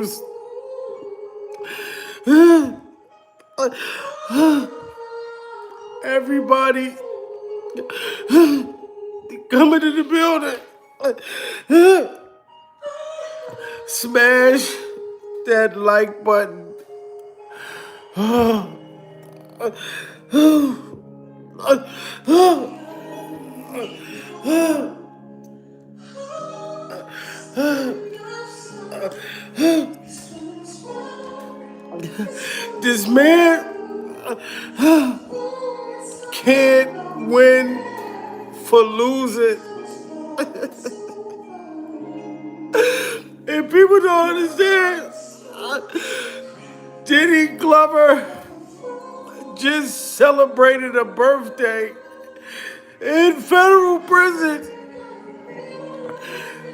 abuse. Everybody coming to the building. Smash that like button. This man can't win for losing. And people don't understand. Diddy Glover just celebrated a birthday in federal prison.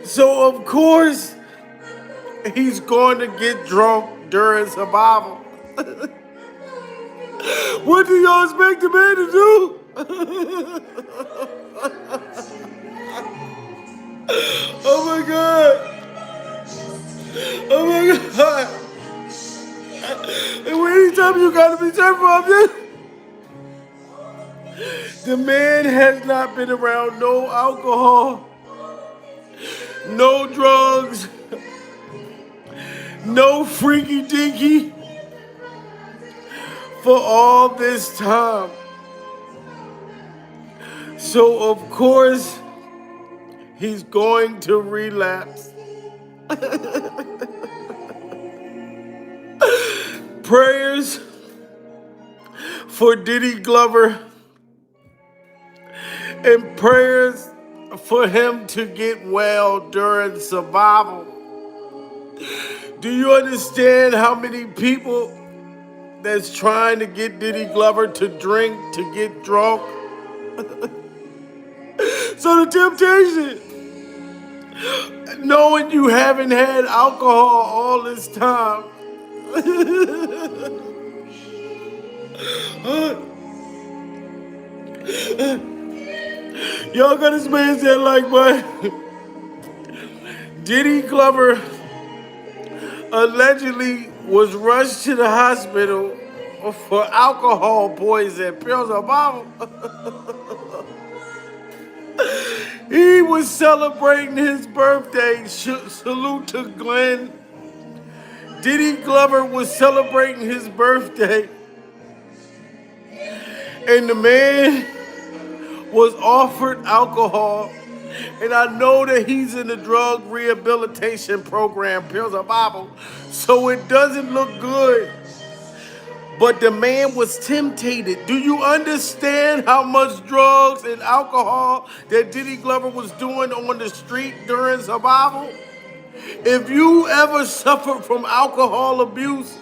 So, of course, he's going to get drunk during survival. What do y'all expect the man to do? Oh my God. Oh my God. And anytime you gotta be careful of this, the man has not been around no alcohol, no drugs, no freaky dinky for all this time. So of course, he's going to relapse. Prayers for Diddy Glover and prayers for him to get well during survival. Do you understand how many people that's trying to get Diddy Glover to drink, to get drunk? So the temptation, knowing you haven't had alcohol all this time, y'all gotta smash that like button. Diddy Glover allegedly was rushed to the hospital for alcohol poisoning, pills or bottle. He was celebrating his birthday. Salute to Glenn. Diddy Glover was celebrating his birthday. And the man was offered alcohol. And I know that he's in the drug rehabilitation program, Pills or Bible, so it doesn't look good. But the man was tempted. Do you understand how much drugs and alcohol that Diddy Glover was doing on the street during survival? If you ever suffer from alcohol abuse,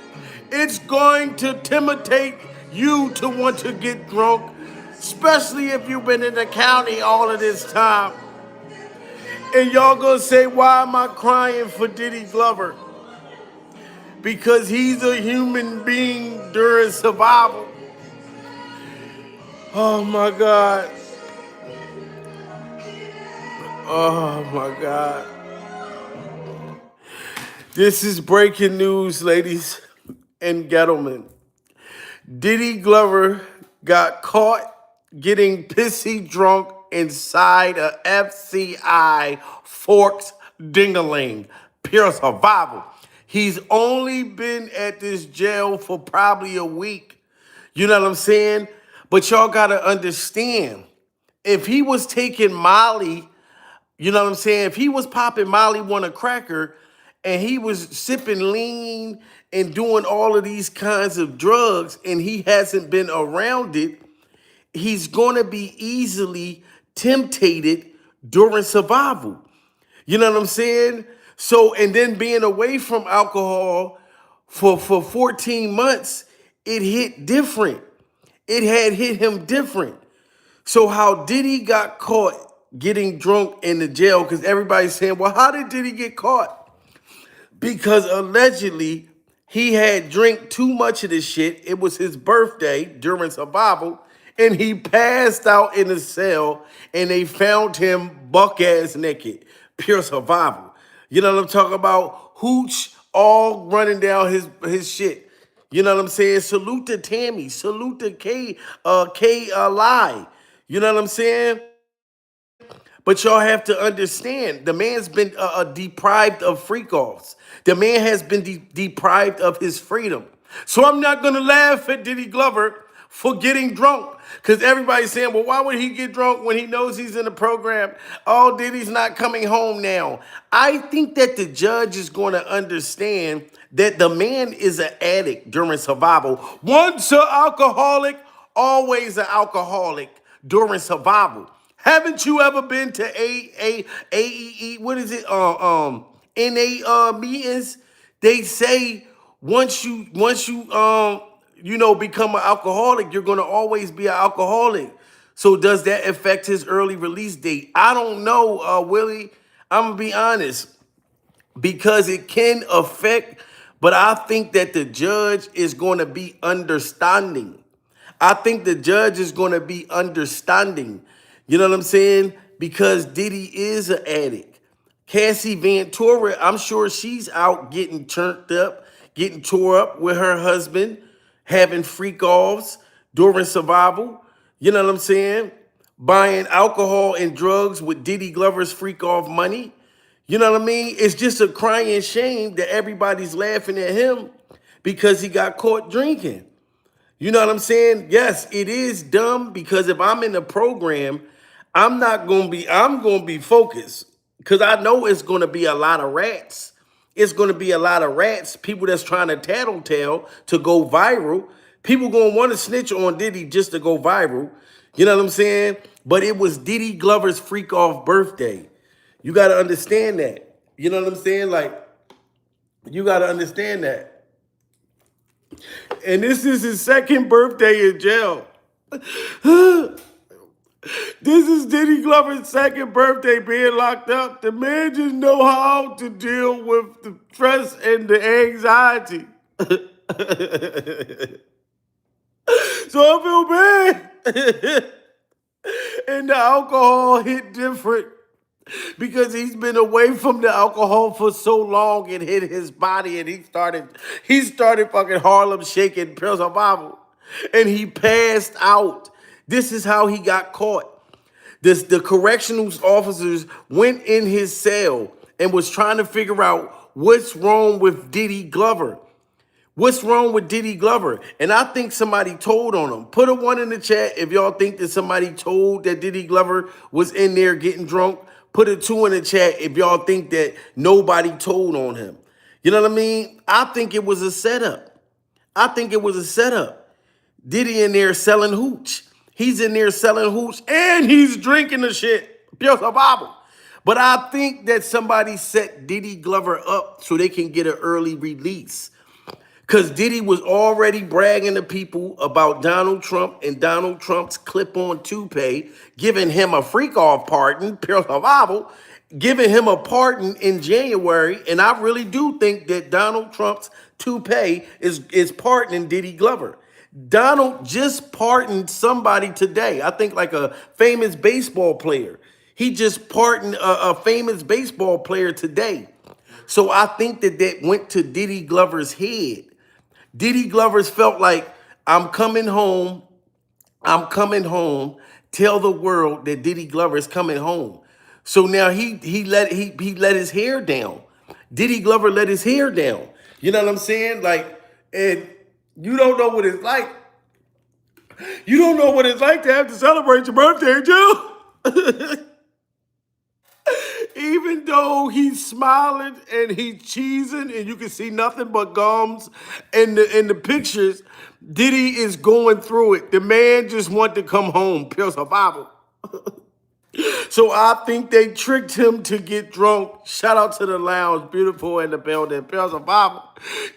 it's going to temptate you to want to get drunk, especially if you've been in the county all of this time. And y'all gonna say, why am I crying for Diddy Glover? Because he's a human being during survival. Oh my God. Oh my God. This is breaking news, ladies and gentlemen. Diddy Glover got caught getting pissy drunk inside a FCI Forks Dingaling. Pure survival. He's only been at this jail for probably a week. You know what I'm saying? But y'all gotta understand, if he was taking Molly, you know what I'm saying? If he was popping Molly on a cracker and he was sipping lean and doing all of these kinds of drugs and he hasn't been around it, he's gonna be easily tempted during survival. You know what I'm saying? So, and then being away from alcohol for 14 months, it hit different. It had hit him different. So how Diddy got caught getting drunk in the jail, because everybody's saying, well, how did Diddy get caught? Because allegedly he had drank too much of this shit. It was his birthday during survival, and he passed out in the cell, and they found him buck-ass naked. Pure survival. You know what I'm talking about? Hooch all running down his shit. You know what I'm saying? Salute to Tammy. Salute to K Lie. You know what I'm saying? But y'all have to understand, the man's been deprived of freak offs. The man has been deprived of his freedom. So I'm not gonna laugh at Diddy Glover for getting drunk. Because everybody's saying, well, why would he get drunk when he knows he's in the program? Oh, Diddy's not coming home now. I think that the judge is going to understand that the man is an addict during survival. Once an alcoholic, always an alcoholic during survival. Haven't you ever been to AEE? What is it? NA meetings. They say once you become an alcoholic, you're gonna always be an alcoholic. So does that affect his early release date? I don't know, Willie. I'm gonna be honest because it can affect, but I think that the judge is going to be understanding. I think the judge is going to be understanding. You know what I'm saying? Because Diddy is an addict. Cassie Ventura, I'm sure she's out getting turned up, getting tore up with her husband, having freak offs during survival. You know what I'm saying? Buying alcohol and drugs with Diddy Glover's freak off money. You know what I mean? It's just a crying shame that everybody's laughing at him because he got caught drinking. You know what I'm saying? Yes, it is dumb because if I'm in the program, I'm gonna be focused. Because I know it's gonna be a lot of rats. It's gonna be a lot of rats, people that's trying to tattletale to go viral. People gonna want to snitch on Diddy just to go viral. You know what I'm saying? But it was Diddy Glover's freak off birthday. You gotta understand that. You know what I'm saying? Like, you gotta understand that. And this is his second birthday in jail. This is Diddy Glover's second birthday being locked up. The man just know how to deal with the stress and the anxiety. So I feel bad. And the alcohol hit different because he's been away from the alcohol for so long it hit his body and he started fucking Harlem shaking pills of Bible and he passed out. This is how he got caught. The correctional officers went in his cell and was trying to figure out what's wrong with Diddy Glover. What's wrong with Diddy Glover? And I think somebody told on him. Put a one in the chat if y'all think that somebody told that Diddy Glover was in there getting drunk. Put a two in the chat if y'all think that nobody told on him. You know what I mean? I think it was a setup. I think it was a setup. Diddy in there selling hooch. He's in there selling hooch and he's drinking the shit. Pure survival. But I think that somebody set Diddy Glover up so they can get an early release. Because Diddy was already bragging to people about Donald Trump and Donald Trump's clip-on toupee, giving him a freak-off pardon, pure survival, giving him a pardon in January. And I really do think that Donald Trump's toupee is pardoning Diddy Glover. Donald just pardoned somebody today. I think like a famous baseball player. He just pardoned a famous baseball player today. So I think that went to Diddy Glover's head. Diddy Glover's felt like, I'm coming home. I'm coming home. Tell the world that Diddy Glover is coming home. So now he let his hair down. Diddy Glover let his hair down. You know what I'm saying? Like, and you don't know what it's like. You don't know what it's like to have to celebrate your birthday, Joe. Even though he's smiling and he's cheesing and you can see nothing but gums in the pictures, Diddy is going through it. The man just wanted to come home, pure survival. So I think they tricked him to get drunk. Shout out to the lounge, beautiful in the building, pure survival.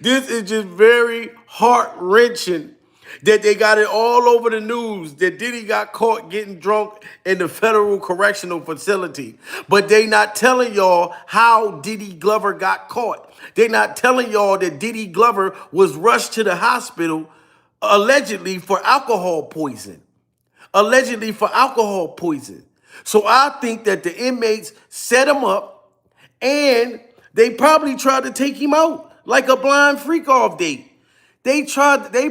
This is just very heart-wrenching that they got it all over the news that Diddy got caught getting drunk in the federal correctional facility. But they not telling y'all how Diddy Glover got caught. They not telling y'all that Diddy Glover was rushed to the hospital allegedly for alcohol poison. Allegedly for alcohol poison. So I think that the inmates set him up and they probably tried to take him out like a blind freak off date. They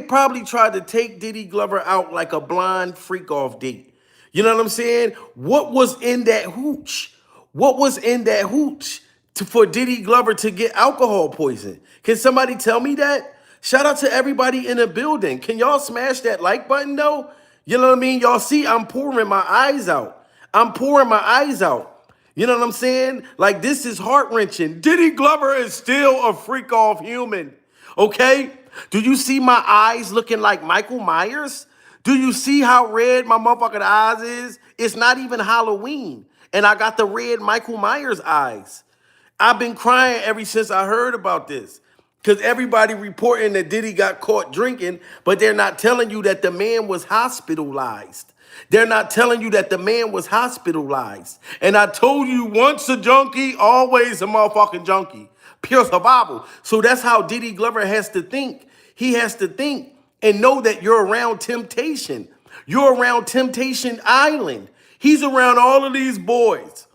probably tried to take Diddy Glover out like a blind freak off date. You know what I'm saying? What was in that hooch? What was in that hooch for Diddy Glover to get alcohol poison? Can somebody tell me that? Shout out to everybody in the building. Can y'all smash that like button though? You know what I mean? Y'all see I'm pouring my eyes out. I'm pouring my eyes out. You know what I'm saying? Like, this is heart-wrenching. Diddy Glover is still a freak-off human, okay? Do you see my eyes looking like Michael Myers? Do you see how red my motherfucking eyes is? It's not even Halloween, and I got the red Michael Myers eyes. I've been crying ever since I heard about this. Because everybody reporting that Diddy got caught drinking, but they're not telling you that the man was hospitalized. They're not telling you that the man was hospitalized. And I told you, once a junkie, always a motherfucking junkie. Pure survival. So that's how Diddy Glover has to think. He has to think and know that you're around temptation. You're around Temptation Island. He's around all of these boys.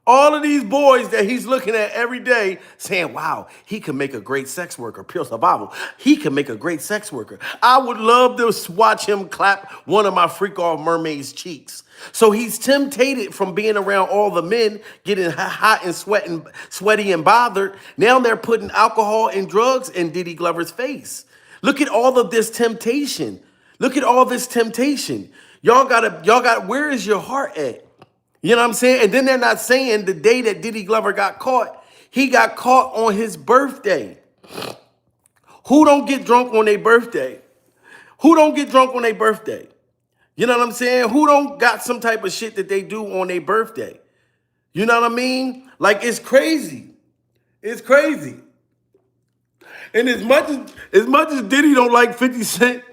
All of these boys that he's looking at every day saying, wow, he could make a great sex worker. Pure survival. He could make a great sex worker. I would love to watch him clap one of my freak off mermaid's cheeks. So he's tempted from being around all the men, getting hot and sweaty and bothered. Now they're putting alcohol and drugs in Diddy Glover's face. Look at all of this temptation. Look at all this temptation. Where is your heart at? You know what I'm saying? And then they're not saying the day that Diddy Glover got caught, he got caught on his birthday. Who don't get drunk on their birthday? Who don't get drunk on their birthday? You know what I'm saying? Who don't got some type of shit that they do on their birthday? You know what I mean? Like, it's crazy. It's crazy. And as much as Diddy don't like 50 Cent,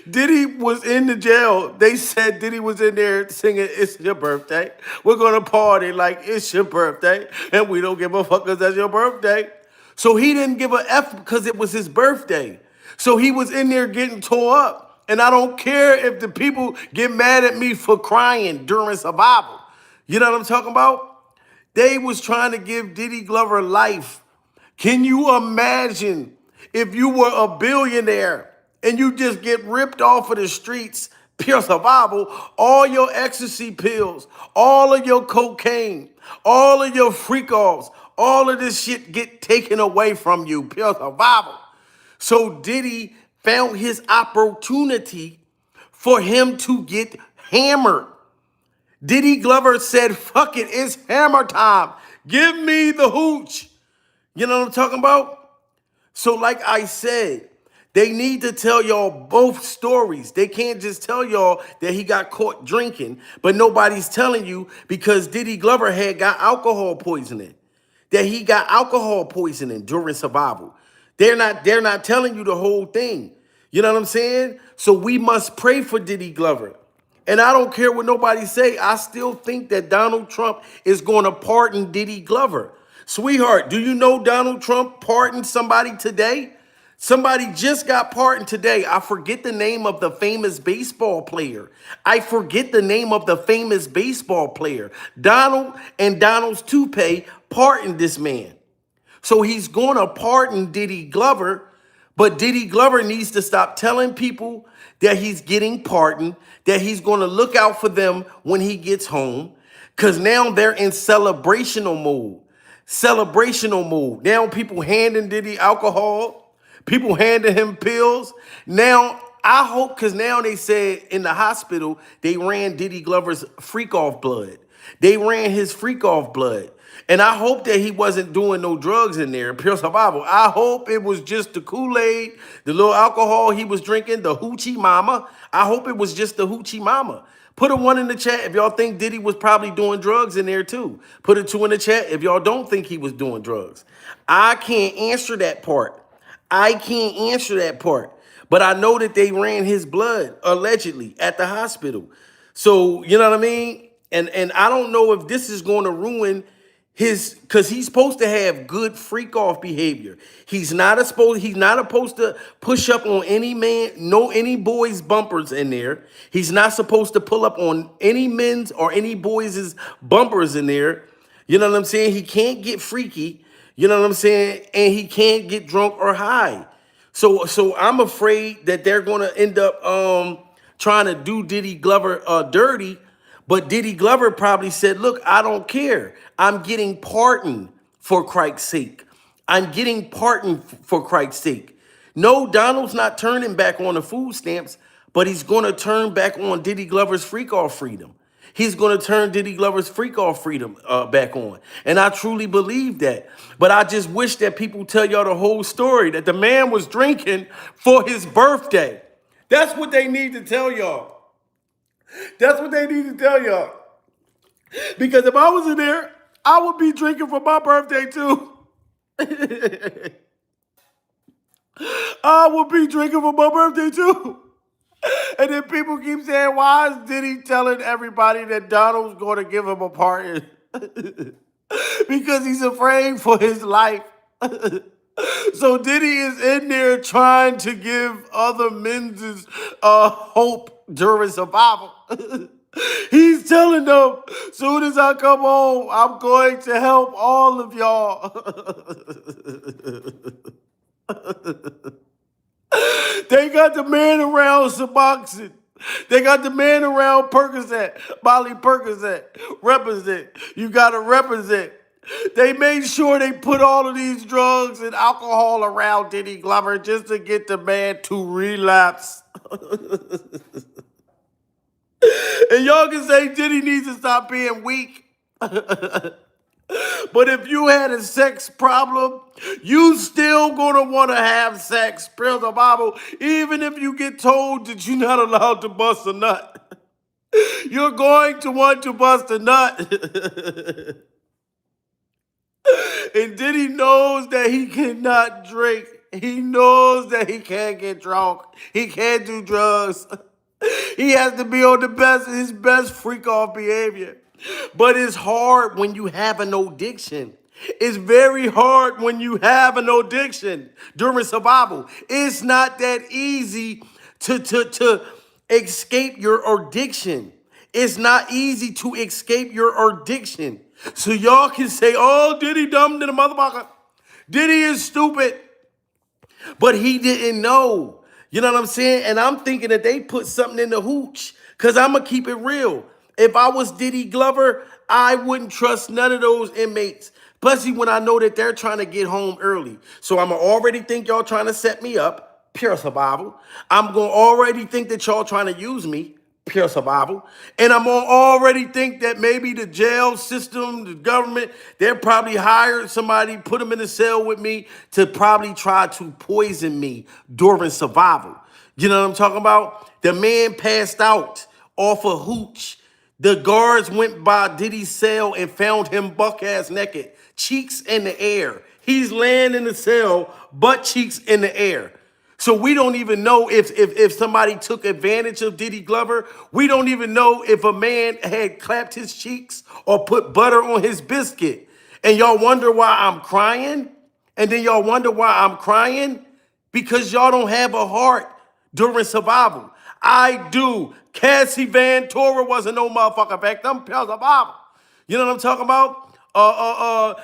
Diddy was in the jail. They said Diddy was in there singing, "It's your birthday. We're going to party like it's your birthday. And we don't give a fuck because that's your birthday." So he didn't give a F because it was his birthday. So he was in there getting tore up. And I don't care if the people get mad at me for crying during survival. You know what I'm talking about? They was trying to give Diddy Glover life. Can you imagine if you were a billionaire and you just get ripped off of the streets, pure survival, all your ecstasy pills, all of your cocaine, all of your freak offs, all of this shit get taken away from you, pure survival. So Diddy found his opportunity for him to get hammered. Diddy Glover said, fuck it, it's hammer time. Give me the hooch. You know what I'm talking about? So like I said, they need to tell y'all both stories. They can't just tell y'all that he got caught drinking, but nobody's telling you because Diddy Glover had got alcohol poisoning. That he got alcohol poisoning during survival. They're not telling you the whole thing. You know what I'm saying? So we must pray for Diddy Glover. And I don't care what nobody say. I still think that Donald Trump is going to pardon Diddy Glover. Sweetheart, do you know Donald Trump pardoned somebody today? Somebody just got pardoned today. I forget the name of the famous baseball player. I forget the name of the famous baseball player. Donald and Donald's toupee pardoned this man. So he's going to pardon Diddy Glover, but Diddy Glover needs to stop telling people that he's getting pardoned, that he's going to look out for them when he gets home, because now they're in celebrational mode. Celebrational mode. Now people handing Diddy alcohol, people handing him pills. Now, I hope, because now they said in the hospital, they ran Diddy Glover's freak off blood. They ran his freak off blood. And I hope that he wasn't doing no drugs in there, pure survival. I hope it was just the Kool-Aid, the little alcohol he was drinking, the hoochie mama. I hope it was just the hoochie mama. Put a 1 in the chat if y'all think Diddy was probably doing drugs in there too. Put a 2 in the chat if y'all don't think he was doing drugs. I can't answer that part. I can't answer that part. But I know that they ran his blood, allegedly, at the hospital. So, you know what I mean? And I don't know if this is going to ruin because he's supposed to have good freak off behavior. He's not supposed to push up on any boys' bumpers in there. He's not supposed to pull up on any men's or any boys' bumpers in there. You know what I'm saying? He can't get freaky. You know what I'm saying? And he can't get drunk or high. So I'm afraid that they're gonna end up trying to do Diddy Glover dirty. But Diddy Glover probably said, look, I don't care. I'm getting pardoned for Christ's sake. I'm getting pardoned for Christ's sake. No, Donald's not turning back on the food stamps, but he's gonna turn back on Diddy Glover's freak off freedom. He's going to turn Diddy Glover's freak off freedom back on. And I truly believe that. But I just wish that people tell y'all the whole story, that the man was drinking for his birthday. That's what they need to tell y'all. That's what they need to tell y'all. Because if I was in there, I would be drinking for my birthday too. I would be drinking for my birthday too. And then people keep saying, why is Diddy telling everybody that Donald's going to give him a pardon? Because he's afraid for his life. So Diddy is in there trying to give other men's hope during survival. He's telling them, soon as I come home, I'm going to help all of y'all. They got the man around Suboxone. They got the man around Percocet, Molly Percocet. Represent. You got to represent. They made sure they put all of these drugs and alcohol around Diddy Glover just to get the man to relapse. And y'all can say Diddy needs to stop being weak. But if you had a sex problem, you still gonna want to have sex, praise the Bible, even if you get told that you're not allowed to bust a nut. You're going to want to bust a nut. And Diddy knows that he cannot drink. He knows that he can't get drunk. He can't do drugs. He has to be on his best freak off behavior. But it's hard when you have an addiction. It's very hard when you have an addiction during survival. It's not that easy to escape your addiction. It's not easy to escape your addiction. So y'all can say, oh, Diddy dumb to the motherfucker. Diddy is stupid. But he didn't know. You know what I'm saying? And I'm thinking that they put something in the hooch. Because I'm going to keep it real. If I was Diddy Glover, I wouldn't trust none of those inmates. Especially when I know that they're trying to get home early. So I'm going to already think y'all trying to set me up. Pure survival. I'm going to already think that y'all trying to use me. Pure survival. And I'm going to already think that maybe the jail system, the government, they're probably hired somebody, put them in a cell with me to probably try to poison me during survival. You know what I'm talking about? The man passed out off a hooch. The guards went by Diddy's cell and found him buck-ass naked, cheeks in the air. He's laying in the cell, butt cheeks in the air. So we don't even know if somebody took advantage of Diddy Glover. We don't even know if a man had clapped his cheeks or put butter on his biscuit. And y'all wonder why I'm crying? And then y'all wonder why I'm crying? Because y'all don't have a heart during survival. I do. Cassie Van Tora wasn't no motherfucker back then. Survival. You know what I'm talking about?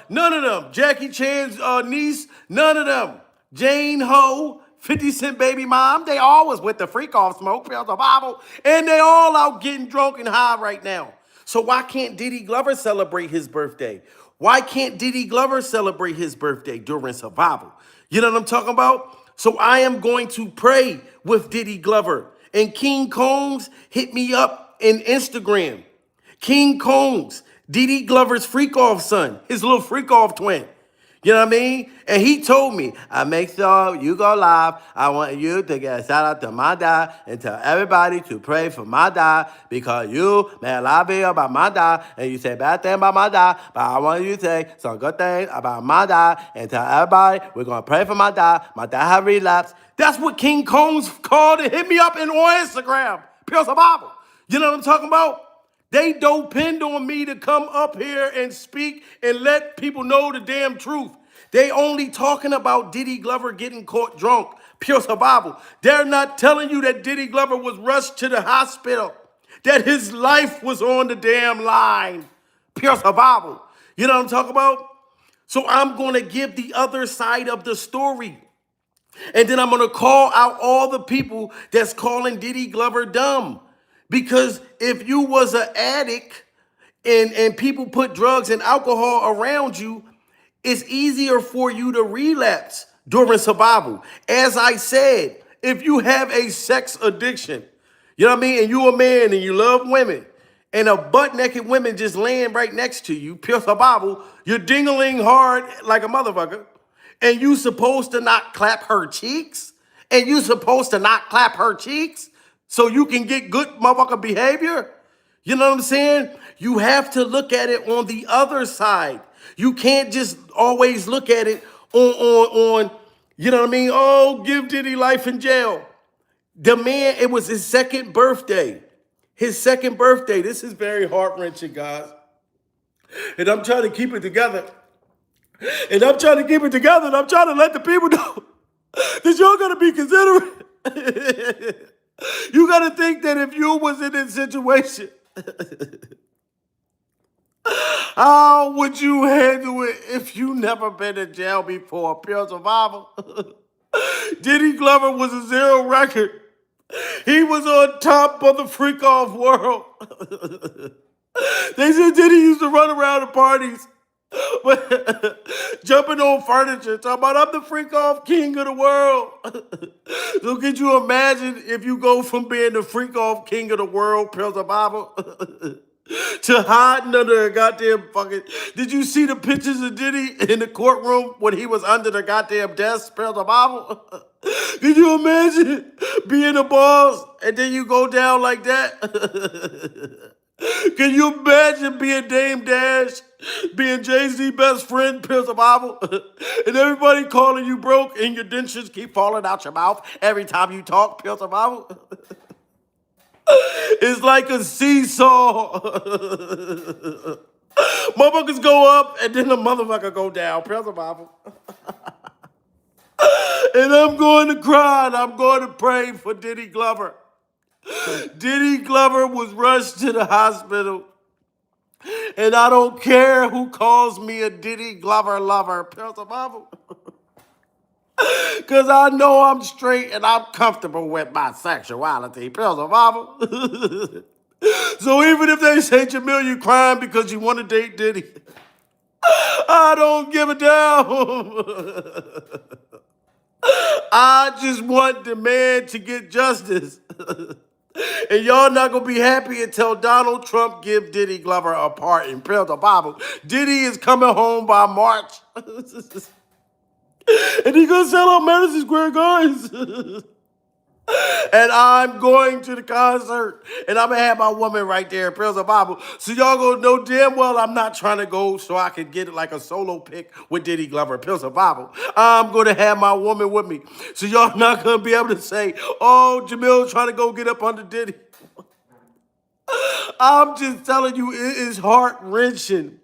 None of them. Jackie Chan's niece, none of them. Jane Ho, 50 Cent baby mom, they always with the freak off smoke, survival, and they all out getting drunk and high right now. So why can't Diddy Glover celebrate his birthday? Why can't Diddy Glover celebrate his birthday during survival? You know what I'm talking about? So I am going to pray with Diddy Glover. And King Combs hit me up in Instagram. King Combs, Diddy Glover's freak off son, his little freak off twin. You know what I mean? And he told me, I make sure you go live. I want you to get a shout out to my dad and tell everybody to pray for my dad because you made a lot of videos about my dad and you say bad things about my dad, but I want you to say some good things about my dad and tell everybody we're going to pray for my dad. My dad had relapsed. That's what King Combs called and hit me up on Instagram. Pure survival. You know what I'm talking about? They depend on me to come up here and speak and let people know the damn truth. They only talking about Diddy Glover getting caught drunk. Pure survival. They're not telling you that Diddy Glover was rushed to the hospital. That his life was on the damn line. Pure survival. You know what I'm talking about? So I'm going to give the other side of the story. And then I'm going to call out all the people that's calling Diddy Glover dumb. Because if you was an addict and people put drugs and alcohol around you, it's easier for you to relapse during survival. As I said, if you have a sex addiction, you know what I mean, and you a man and you love women, and a butt-naked woman just laying right next to you, pure survival, you're dingling hard like a motherfucker, and you supposed to not clap her cheeks, and you supposed to not clap her cheeks so you can get good motherfucker behavior. You know what I'm saying? You have to look at it on the other side. You can't just always look at it on you know what I mean? Oh, give Diddy life in jail. The man, it was his second birthday. His second birthday. This is very heart-wrenching, guys. And I'm trying to keep it together. And I'm trying to keep it together. And I'm trying to let the people know that y'all got to be considerate. You got to think that if you was in this situation, how would you handle it if you never been in jail before? Pure survival. Diddy Glover was a zero record. He was on top of the freak off world. They said Diddy used to run around at parties, jumping on furniture, talking about I'm the freak off king of the world. So could you imagine if you go from being the freak off king of the world, Pure Survival, to hiding under a goddamn fucking... Did you see the pictures of Diddy in the courtroom when he was under the goddamn desk, Pure Survival? Could you imagine being a boss and then you go down like that? Can you imagine being Dame Dash, being Jay-Z's best friend, Pure Survival, and everybody calling you broke and your dentures keep falling out your mouth every time you talk, Pure Survival? It's like a seesaw. Motherfuckers go up and then the motherfucker go down, Pure Survival. And I'm going to cry and I'm going to pray for Diddy Glover. Diddy Glover was rushed to the hospital. And I don't care who calls me a Diddy Glover lover, Pure Survival. Because I know I'm straight and I'm comfortable with my sexuality, Pure Survival. So even if they say, Jamil, you crying because you want to date Diddy, I don't give a damn. I just want the man to get justice. And y'all not going to be happy until Donald Trump give Diddy Glover a pardon. Pure Survival. Diddy is coming home by March. And he going to sell out Madison Square Gardens. And I'm going to the concert. And I'm going to have my woman right there, Pure Survival. So y'all going to know damn well I'm not trying to go so I can get it like a solo pick with Diddy Glover, Pure Survival. I'm going to have my woman with me. So y'all not going to be able to say, oh, Jamil's trying to go get up under Diddy. I'm just telling you, it is heart-wrenching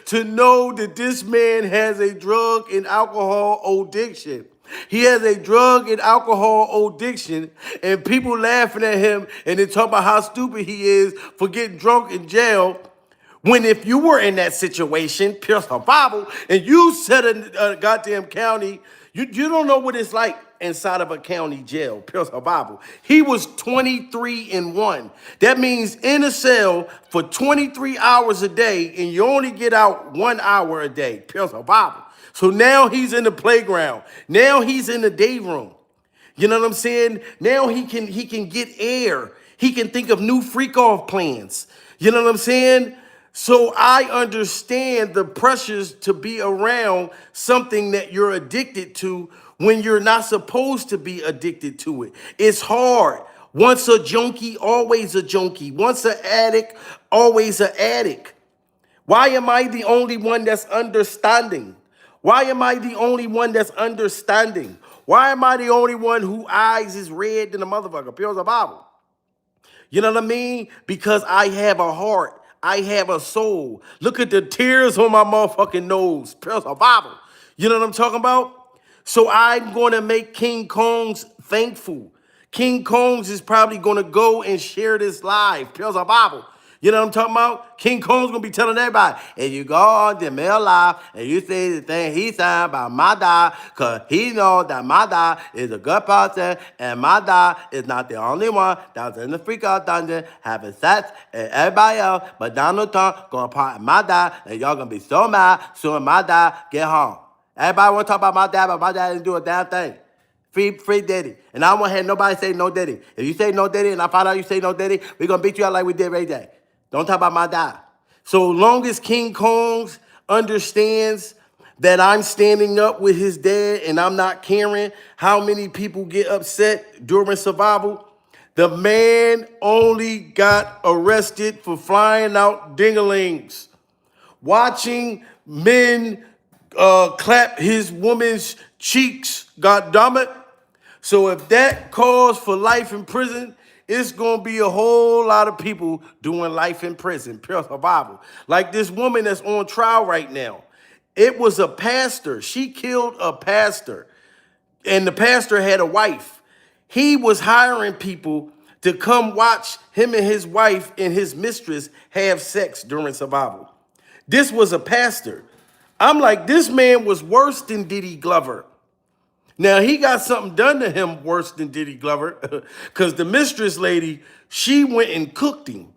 to know that this man has a drug and alcohol addiction. He has a drug and alcohol addiction, and people laughing at him and they talk about how stupid he is for getting drunk in jail. When if you were in that situation, Pure Survival, and you said a goddamn county, you don't know what it's like inside of a county jail, Pure Survival. He was 23-1. That means in a cell for 23 hours a day, and you only get out 1 hour a day, Pure Survival. So now he's in the playground. Now he's in the day room. You know what I'm saying? Now he can get air. He can think of new freak off plans. You know what I'm saying? So I understand the pressures to be around something that you're addicted to when you're not supposed to be addicted to it. It's hard. Once a junkie, always a junkie. Once an addict, always an addict. Why am I the only one that's understanding? Why am I the only one that's understanding? Why am I the only one whose eyes is red than a motherfucker? Pure Survival. You know what I mean? Because I have a heart. I have a soul. Look at the tears on my motherfucking nose. Pure Survival. You know what I'm talking about? So I'm going to make King Kongs thankful. King Kongs is probably going to go and share this live. Pure Survival. You know what I'm talking about? King Cone's gonna be telling everybody, if you go on the mail live and you see the thing he's saying about my dad, cause he knows that my dad is a good person and my dad is not the only one that's in the freak out dungeon having sex and everybody else, but Donald Trump gonna part my dad and y'all gonna be so mad soon my dad get home. Everybody wanna talk about my dad, but my dad didn't do a damn thing. Free Diddy. And I don't want to have nobody say no Diddy. If you say no Diddy and I find out you say no Diddy, we're going to beat you out like we did Ray J. Don't talk about my dad. So long as King Combs understands that I'm standing up with his dad and I'm not caring how many people get upset during survival, the man only got arrested for flying out dinglings, watching men clap his woman's cheeks, God damn it. So if that calls for life in prison, it's going to be a whole lot of people doing life in prison, pure survival. Like this woman that's on trial right now. It was a pastor. She killed a pastor, and the pastor had a wife. He was hiring people to come watch him and his wife and his mistress have sex during survival. This was a pastor. I'm like, this man was worse than Diddy Glover. Now, he got something done to him worse than Diddy Glover, because the mistress lady, she went and cooked him.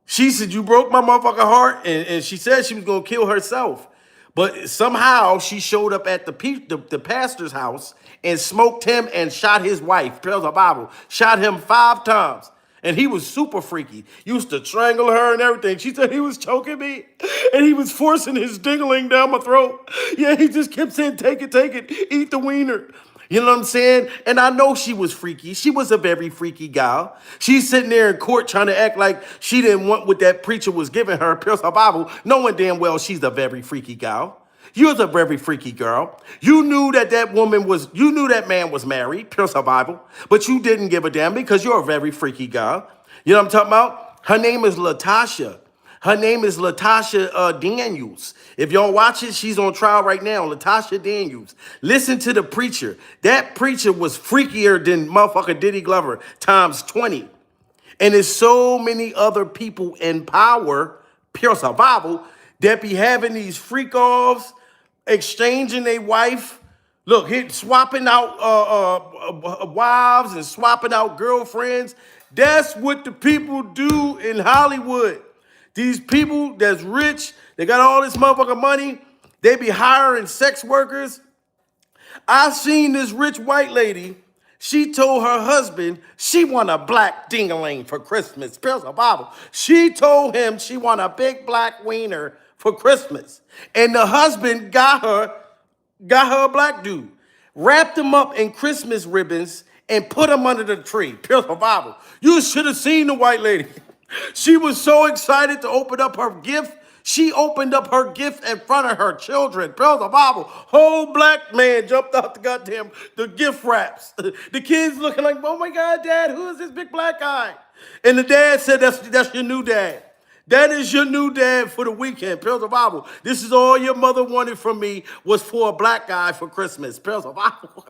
She said, you broke my motherfucking heart, and she said she was going to kill herself. But somehow she showed up at the pastor's house and smoked him and shot his wife, tells the Bible, shot him 5 times. And he was super freaky. Used to strangle her and everything. She said he was choking me and he was forcing his dingling down my throat. Yeah, he just kept saying, take it, eat the wiener. You know what I'm saying? And I know she was freaky. She was a very freaky gal. She's sitting there in court trying to act like she didn't want what that preacher was giving her, pierce her Bible, knowing damn well she's a very freaky gal. You're a very freaky girl. You knew you knew that man was married, pure survival, but you didn't give a damn because you're a very freaky girl. You know what I'm talking about? Her name is Latasha. Her name is Latasha Daniels. If y'all watch it, she's on trial right now, Latasha Daniels. Listen to the preacher. That preacher was freakier than motherfucker Diddy Glover times 20. And there's so many other people in power, pure survival, that be having these freak-offs, exchanging their wife. Look, swapping out wives and swapping out girlfriends. That's what the people do in Hollywood. These people that's rich, they got all this motherfucking money, they be hiring sex workers. I seen this rich white lady. She told her husband she want a black ding-a-ling for Christmas. Spells the Bible. She told him she want a big black wiener for Christmas. And the husband got her a black dude, wrapped him up in Christmas ribbons and put him under the tree. Pure Bible. You should have seen the white lady. She was so excited to open up her gift. She opened up her gift in front of her children. Pure Bible. Whole black man jumped out the gift wraps. The kids looking like, oh my God, Dad, who is this big black guy? And the dad said, that's your new dad. That is your new dad for the weekend. Pills of Bible. This is all your mother wanted from me was for a black guy for Christmas. Pills of Bible.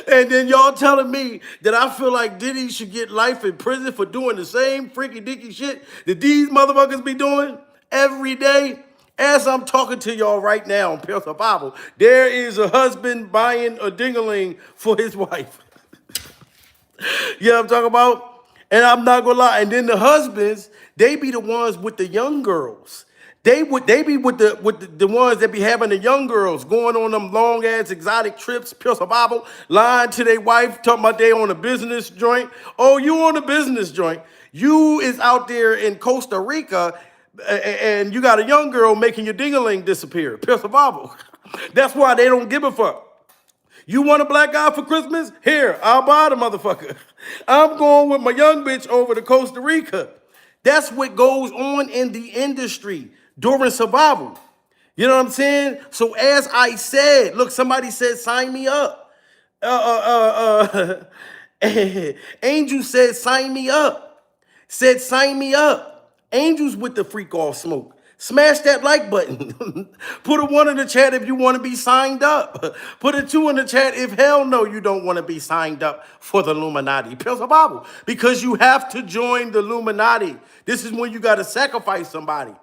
And then y'all telling me that I feel like Diddy should get life in prison for doing the same freaky dicky shit that these motherfuckers be doing every day. As I'm talking to y'all right now on Pills of Bible, there is a husband buying a ding-a-ling for his wife. You know what I'm talking about? And I'm not gonna lie. And then the husbands, they be the ones with the young girls. They be with the ones that be having the young girls going on them long ass exotic trips, pure survival, lying to their wife, talking about they on a business joint. Oh, you on a business joint. You is out there in Costa Rica and you got a young girl making your ding-a-ling disappear. Pure survival. That's why they don't give a fuck. You want a black guy for Christmas? Here, I'll buy the motherfucker. I'm going with my young bitch over to Costa Rica. That's what goes on in the industry during survival. You know what I'm saying? So as I said, look, somebody said, sign me up. Angel said, sign me up. Said, sign me up. Angel's with the freak off smoke. Smash that like button. Put a 1 in the chat if you want to be signed up. Put a 2 in the chat if hell no you don't want to be signed up for the Illuminati. Pills of Bible. Because you have to join the Illuminati. This is when you got to sacrifice somebody.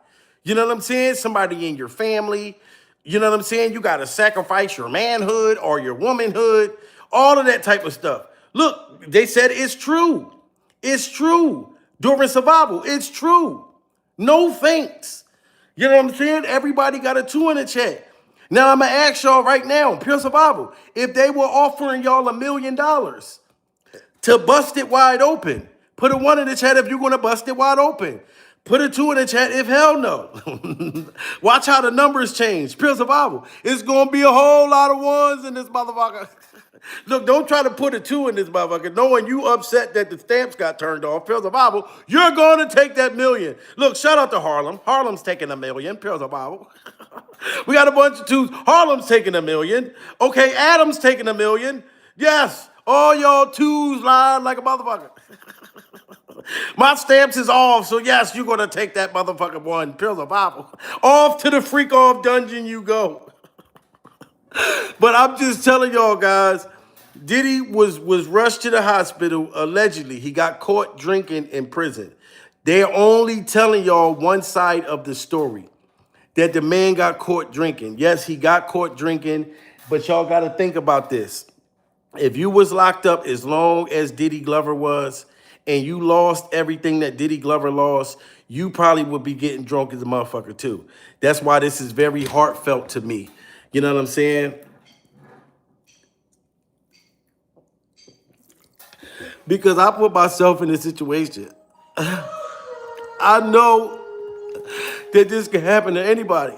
You know what I'm saying? Somebody in your family. You know what I'm saying? You got to sacrifice your manhood or your womanhood. All of that type of stuff. Look, they said it's true. It's true. During survival, it's true. No thanks. You know what I'm saying? Everybody got a 2 in the chat. Now I'm gonna ask y'all right now, pure survival, if they were offering y'all $1 million to bust it wide open, put a 1 in the chat if you're gonna bust it wide open. Put a 2 in the chat if hell no. Watch how the numbers change. Pure survival. It's gonna be a whole lot of 1s in this motherfucker. Look, don't try to put a 2 in this motherfucker. Knowing you upset that the stamps got turned off. Pure survival. You're going to take that $1 million. Look, shout out to Harlem. Harlem's taking $1 million. Pure survival. We got a bunch of 2s. Harlem's taking $1 million. Okay, Adam's taking $1 million. Yes, all y'all 2s lying like a motherfucker. My stamps is off, so yes, you're gonna take that motherfucking 1. Pure survival. Off to the freak off dungeon you go. But I'm just telling y'all guys, Diddy was rushed to the hospital. Allegedly, he got caught drinking in prison. They're only telling y'all one side of the story, that the man got caught drinking. Yes, he got caught drinking, but y'all got to think about this. If you was locked up as long as Diddy Glover was, and you lost everything that Diddy Glover lost, you probably would be getting drunk as a motherfucker too. That's why this is very heartfelt to me. You know what I'm saying? Because I put myself in this situation. I know that this can happen to anybody.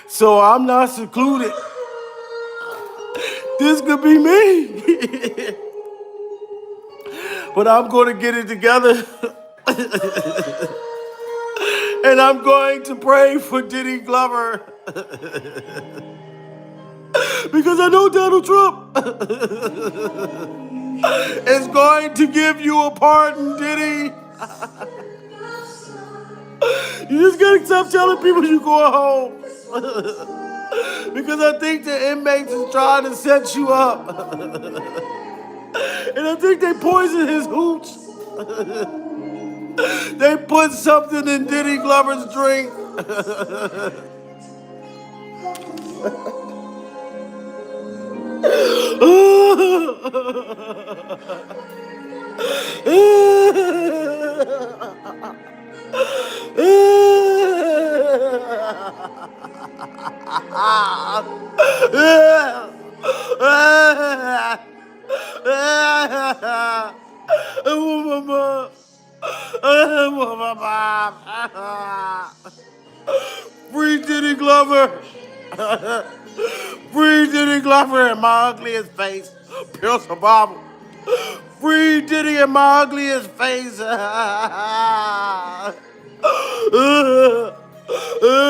So I'm not secluded. This could be me. But I'm going to get it together. And I'm going to pray for Diddy Glover. Because I know Donald Trump is going to give you a pardon, Diddy. You just gotta stop telling people you're going home. Because I think the inmates is trying to set you up. And I think they poisoned his hooch. They put something in Diddy Glover's drink. Free Diddy Glover. Free Diddy Glover in my ugliest face. Pure survival. Free Diddy in my ugliest face.